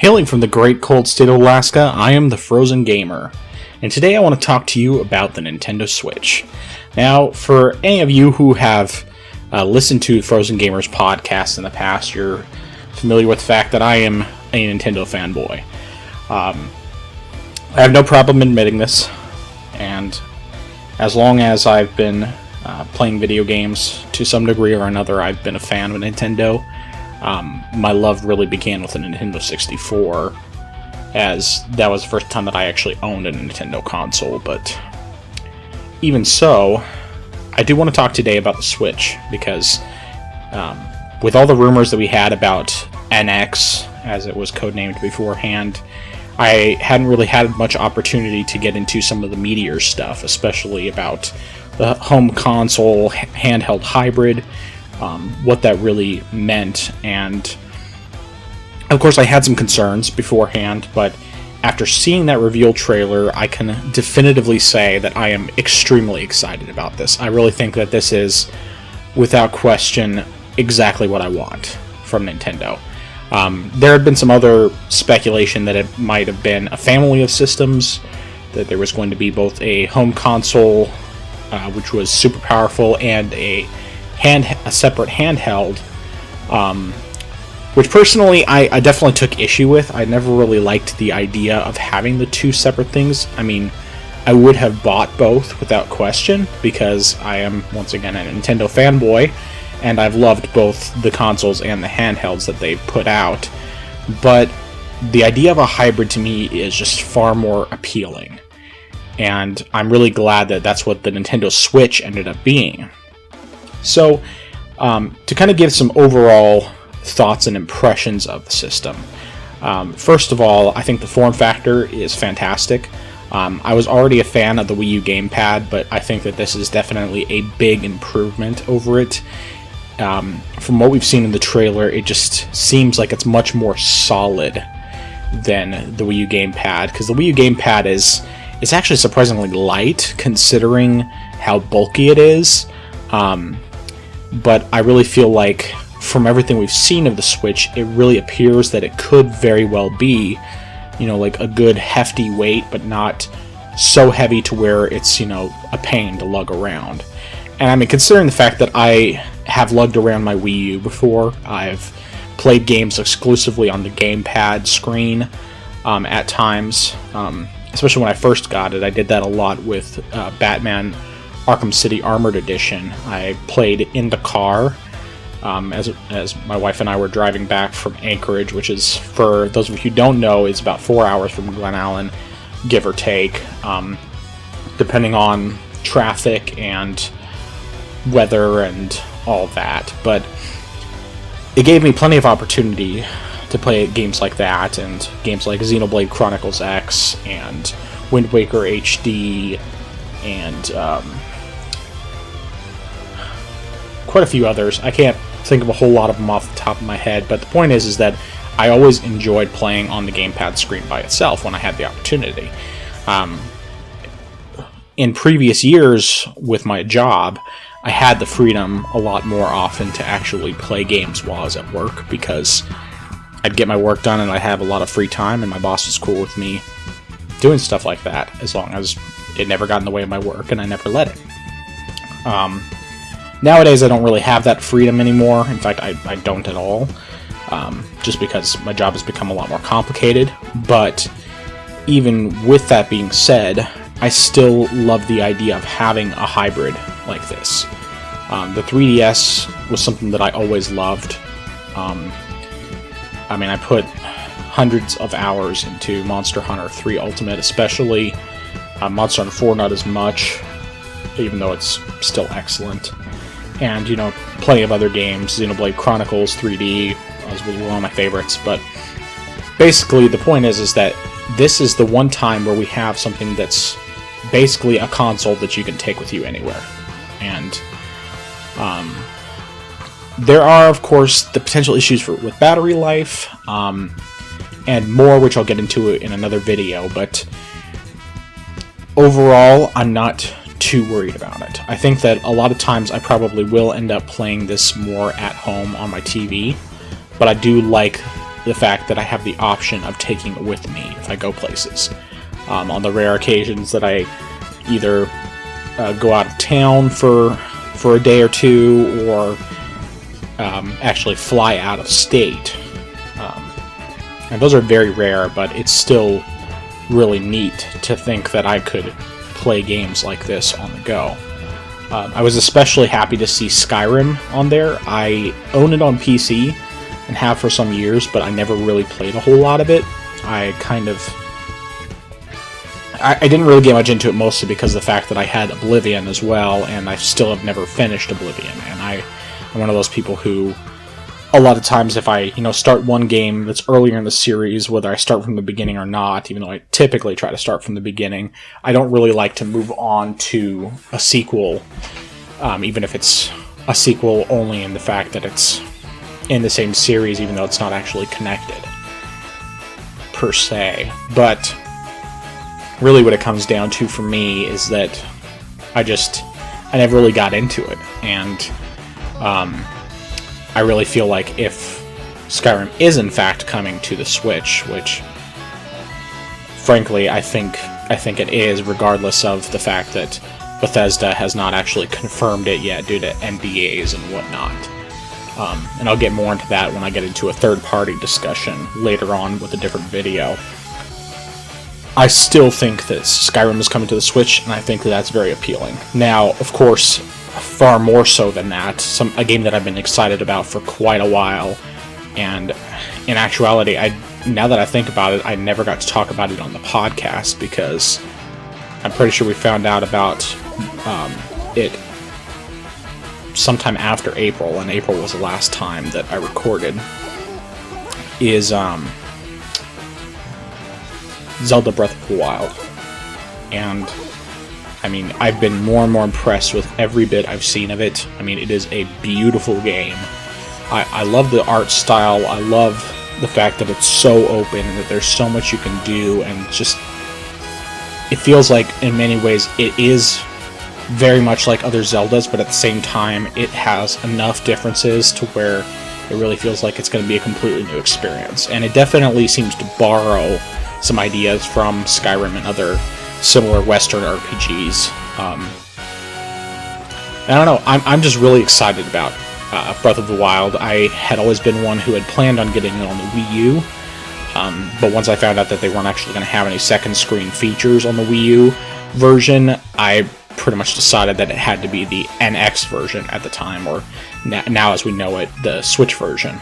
Hailing from the great cold state of Alaska, I am the Frozen Gamer, and today I want to talk to you about the Nintendo Switch. Now, for any of you who have listened to Frozen Gamer's podcast in the past, you're familiar with the fact that I am a Nintendo fanboy. I have no problem admitting this, and as long as I've been playing video games to some degree or another, I've been a fan of Nintendo. My love really began with the Nintendo 64, as that was the first time that I actually owned a Nintendo console, but even so, I do want to talk today about the Switch, because with all the rumors that we had about NX, as it was codenamed beforehand, I hadn't really had much opportunity to get into some of the meatier stuff, especially about the home console handheld hybrid, what that really meant, and of course I had some concerns beforehand, but after seeing that reveal trailer, I can definitively say that I am extremely excited about this. I really think that this is, without question, exactly what I want from Nintendo. There had been some other speculation that it might have been a family of systems, that there was going to be both a home console, which was super powerful, and a separate handheld, which personally I definitely took issue with. I never really liked the idea of having the two separate things. I mean, I would have bought both without question, because I am, once again, a Nintendo fanboy, and I've loved both the consoles and the handhelds that they've put out, but the idea of a hybrid to me is just far more appealing, and I'm really glad that that's what the Nintendo Switch ended up being. So, to kind of give some overall thoughts and impressions of the system, first of all, I think the form factor is fantastic. I was already a fan of the Wii U gamepad, but I think that this is definitely a big improvement over it. From what we've seen in the trailer, it just seems like it's much more solid than the Wii U gamepad, because the Wii U gamepad is actually surprisingly light considering how bulky it is. But I really feel like, from everything we've seen of the Switch, it really appears that it could very well be, like a good hefty weight, but not so heavy to where it's, a pain to lug around. And I mean, considering the fact that I have lugged around my Wii U before, I've played games exclusively on the gamepad screen at times, especially when I first got it. I did that a lot with Batman Arkham City Armored Edition. I played in the car as my wife and I were driving back from Anchorage, which is, for those of you who don't know, is about 4 hours from Glen Allen, give or take, depending on traffic and weather and all that. But it gave me plenty of opportunity to play games like that, and games like Xenoblade Chronicles X and Wind Waker HD, and quite a few others. I can't think of a whole lot of them off the top of my head, but the point is that I always enjoyed playing on the gamepad screen by itself when I had the opportunity. In previous years with my job, I had the freedom a lot more often to actually play games while I was at work, because I'd get my work done and I'd have a lot of free time, and my boss was cool with me doing stuff like that, as long as it never got in the way of my work and I never let it. Nowadays, I don't really have that freedom anymore. In fact, I don't at all, just because my job has become a lot more complicated. But even with that being said, I still love the idea of having a hybrid like this. The 3DS was something that I always loved. I mean, I put hundreds of hours into Monster Hunter 3 Ultimate, especially. Monster Hunter 4 not as much, even though it's still excellent. And, plenty of other games. Xenoblade Chronicles 3D was one of my favorites. But basically, the point is that this is the one time where we have something that's basically a console that you can take with you anywhere. And there are, of course, the potential issues with battery life, and more, which I'll get into in another video. But overall, I'm not too worried about it. I think that a lot of times I probably will end up playing this more at home on my TV, but I do like the fact that I have the option of taking it with me if I go places. On the rare occasions that I either go out of town for a day or two, or actually fly out of state. And those are very rare, but it's still really neat to think that I could play games like this on the go. I was especially happy to see Skyrim on there. I own it on PC and have for some years, but I never really played a whole lot of it. I didn't really get much into it, mostly because of the fact that I had Oblivion as well, and I still have never finished Oblivion. And I'm one of those people who, a lot of times, if I start one game that's earlier in the series, whether I start from the beginning or not, even though I typically try to start from the beginning, I don't really like to move on to a sequel, even if it's a sequel only in the fact that it's in the same series, even though it's not actually connected, per se. But really what it comes down to for me is that I never really got into it, and I really feel like if Skyrim is in fact coming to the Switch, which frankly I think it is, regardless of the fact that Bethesda has not actually confirmed it yet due to NDAs and whatnot. And I'll get more into that when I get into a third-party discussion later on with a different video. I still think that Skyrim is coming to the Switch, and I think that that's very appealing. Now, of course, far more so than that, a game that I've been excited about for quite a while, and in actuality, now that I think about it, I never got to talk about it on the podcast, because I'm pretty sure we found out about it sometime after April, and April was the last time that I recorded, is Zelda Breath of the Wild. And I mean, I've been more and more impressed with every bit I've seen of it. I mean, it is a beautiful game. I love the art style. I love the fact that it's so open and that there's so much you can do, and just it feels like in many ways it is very much like other Zeldas, but at the same time it has enough differences to where it really feels like it's going to be a completely new experience. And it definitely seems to borrow some ideas from Skyrim and other similar Western RPGs. I don't know, I'm just really excited about Breath of the Wild. I had always been one who had planned on getting it on the Wii U, but once I found out that they weren't actually going to have any second screen features on the Wii U version, I pretty much decided that it had to be the NX version at the time, or now as we know it, the Switch version.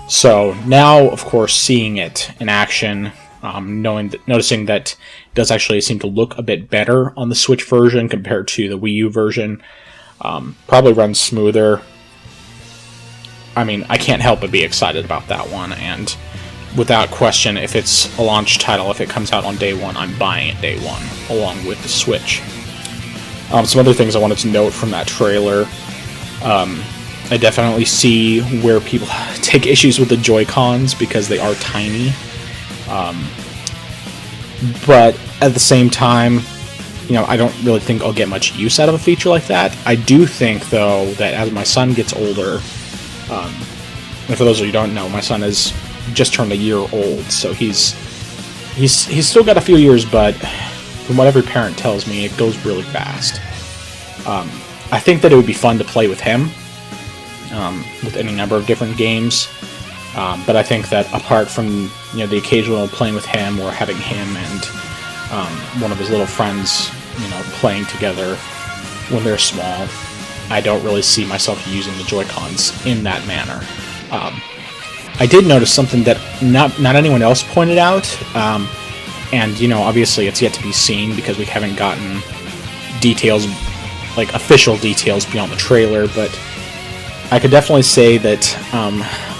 So now, of course, seeing it in action, noticing that it does actually seem to look a bit better on the Switch version compared to the Wii U version, probably runs smoother. I mean, I can't help but be excited about that one, and without question, if it's a launch title, if it comes out on day one, I'm buying it day one, along with the Switch. Some other things I wanted to note from that trailer. I definitely see where people take issues with the JoyCons because they are tiny. But at the same time, I don't really think I'll get much use out of a feature like that. I do think, though, that as my son gets older, and for those of you who don't know, my son has just turned a year old, so he's still got a few years, but from what every parent tells me, it goes really fast. I think that it would be fun to play with him, with any number of different games, but I think that apart from the occasional playing with him, or having him and one of his little friends playing together when they're small, I don't really see myself using the Joy-Cons in that manner. I did notice something that not anyone else pointed out, and obviously it's yet to be seen because we haven't gotten details, like official details beyond the trailer, but I could definitely say that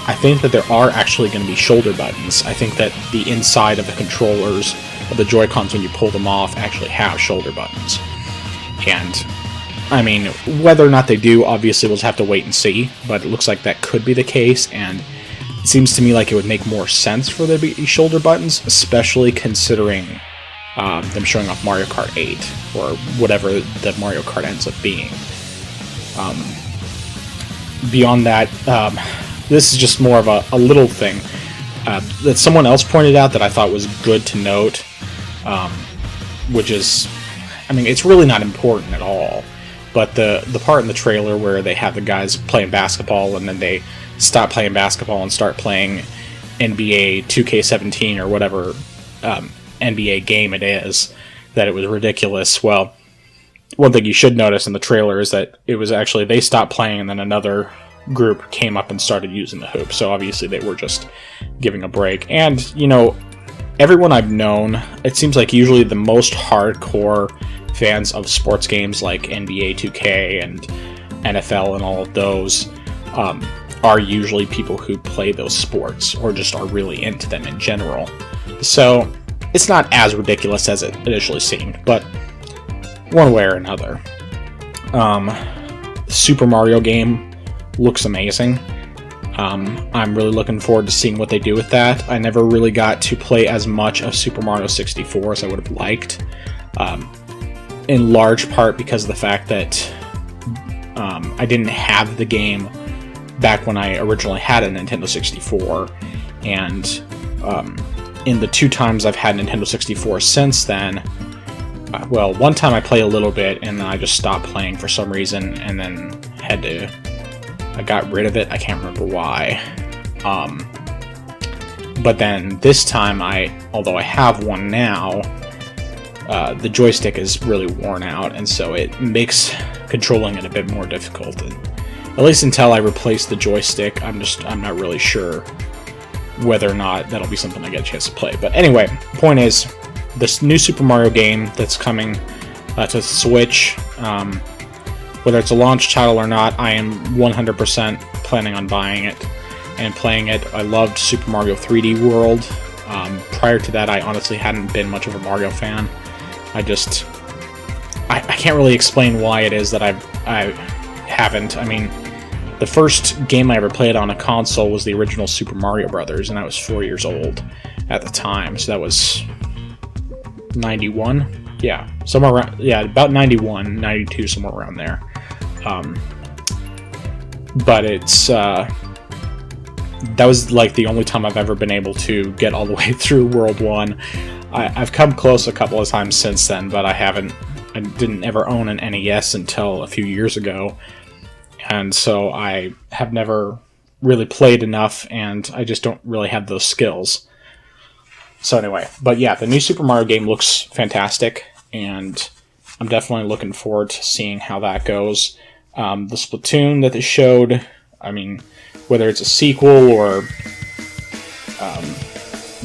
I think that there are actually going to be shoulder buttons. I think that the inside of the controllers of the Joy-Cons, when you pull them off, actually have shoulder buttons. And I mean, whether or not they do, obviously we'll just have to wait and see, but it looks like that could be the case, and it seems to me like it would make more sense for there to be shoulder buttons, especially considering them showing off Mario Kart 8, or whatever the Mario Kart ends up being. Beyond that, this is just more of a little thing. that someone else pointed out that I thought was good to note, which is, I mean, it's really not important at all, but the part in the trailer where they have the guys playing basketball and then they stop playing basketball and start playing NBA 2K17 or whatever NBA game it is, that it was ridiculous. Well, one thing you should notice in the trailer is that it was actually, they stopped playing and then another group came up and started using the hoop, so obviously they were just giving a break. And, you know, everyone I've known, it seems like usually the most hardcore fans of sports games like NBA 2K and NFL and all of those are usually people who play those sports or just are really into them in general. So it's not as ridiculous as it initially seemed, but one way or another. Super Mario game looks amazing. I'm really looking forward to seeing what they do with that. I never really got to play as much of Super Mario 64 as I would have liked, in large part because of the fact that I didn't have the game back when I originally had a Nintendo 64, and in the 2 times I've had Nintendo 64 since then, well, one time I played a little bit and then I just stopped playing for some reason and then I got rid of it. I can't remember why. But then this time, although I have one now, the joystick is really worn out, and so it makes controlling it a bit more difficult. And at least until I replace the joystick, I'm not really sure whether or not that'll be something I get a chance to play. But anyway, the point is, this new Super Mario game that's coming to Switch, whether it's a launch title or not, I am 100% planning on buying it and playing it. I loved Super Mario 3D World. Prior to that, I honestly hadn't been much of a Mario fan. I can't really explain why it is that I haven't. I mean, the first game I ever played on a console was the original Super Mario Brothers, and I was 4 years old at the time, so that was 91? Yeah, somewhere around, yeah, about 91, 92, somewhere around there. But it's, that was like the only time I've ever been able to get all the way through World 1. I've come close a couple of times since then, but I didn't ever own an NES until a few years ago, and so I have never really played enough, and I just don't really have those skills. So anyway, but yeah, the new Super Mario game looks fantastic, and I'm definitely looking forward to seeing how that goes. The Splatoon that they showed, I mean, whether it's a sequel or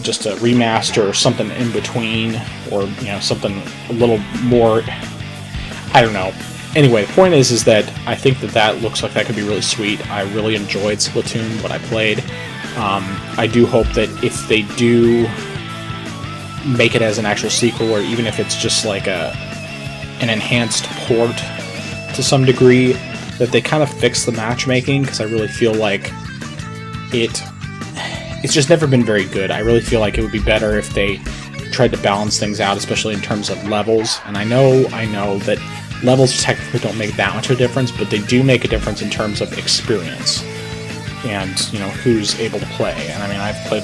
just a remaster or something in between, or, you know, something a little more, I don't know. Anyway, the point is that I think that looks like that could be really sweet. I really enjoyed Splatoon, what I played. I do hope that if they do make it as an actual sequel, or even if it's just like an enhanced port to some degree, that they kind of fix the matchmaking, because I really feel like it's just never been very good. I really feel like it would be better if they tried to balance things out, especially in terms of levels. And I know that levels technically don't make that much of a difference, but they do make a difference in terms of experience and, you know, who's able to play. And I mean, I've played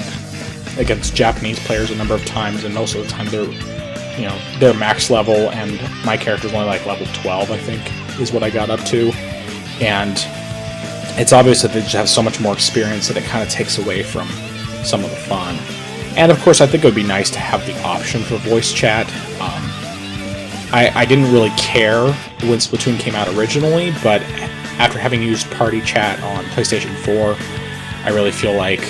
against Japanese players a number of times, and most of the time they're max level, and my character's only like level 12, I think, is what I got up to. And it's obvious that they just have so much more experience that it kind of takes away from some of the fun. And of course, I think it would be nice to have the option for voice chat. I didn't really care when Splatoon came out originally, but after having used Party Chat on PlayStation 4, I really feel like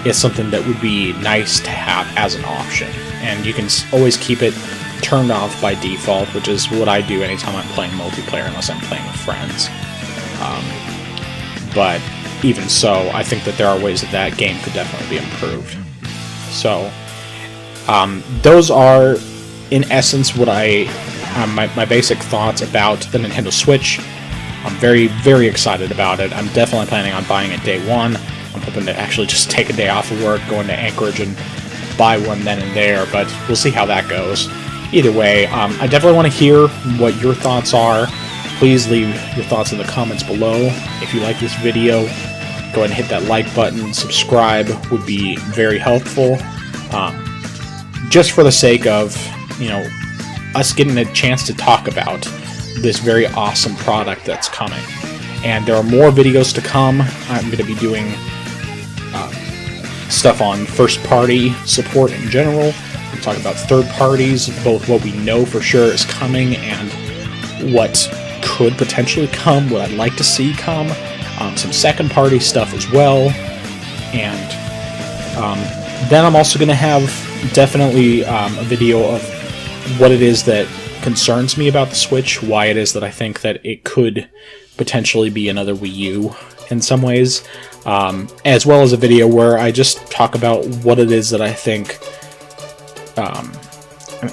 it's something that would be nice to have as an option. And you can always keep it turned off by default, which is what I do anytime I'm playing multiplayer, unless I'm playing with friends. But even so, I think that there are ways that game could definitely be improved. So, those are, in essence, what my basic thoughts about the Nintendo Switch. I'm very, very excited about it. I'm definitely planning on buying it day one. I'm hoping to actually just take a day off of work, go into Anchorage, and buy one then and there, but we'll see how that goes. Either way, I definitely want to hear what your thoughts are. Please leave your thoughts in the comments below. If you like this video, go ahead and hit that like button. Subscribe would be very helpful. Just for the sake of, us getting a chance to talk about this very awesome product that's coming. And there are more videos to come. I'm going to be doing stuff on first-party support in general. We'll talk about third parties, both what we know for sure is coming and what could potentially come, what I'd like to see come. Some second-party stuff as well. And then I'm also going to have definitely a video of what it is that concerns me about the Switch, why it is that I think that it could potentially be another Wii U in some ways, as well as a video where I just talk about what it is that I think,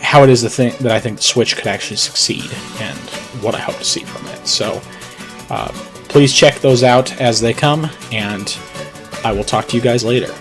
how it is that I think the Switch could actually succeed, and what I hope to see from it. So please check those out as they come, and I will talk to you guys later.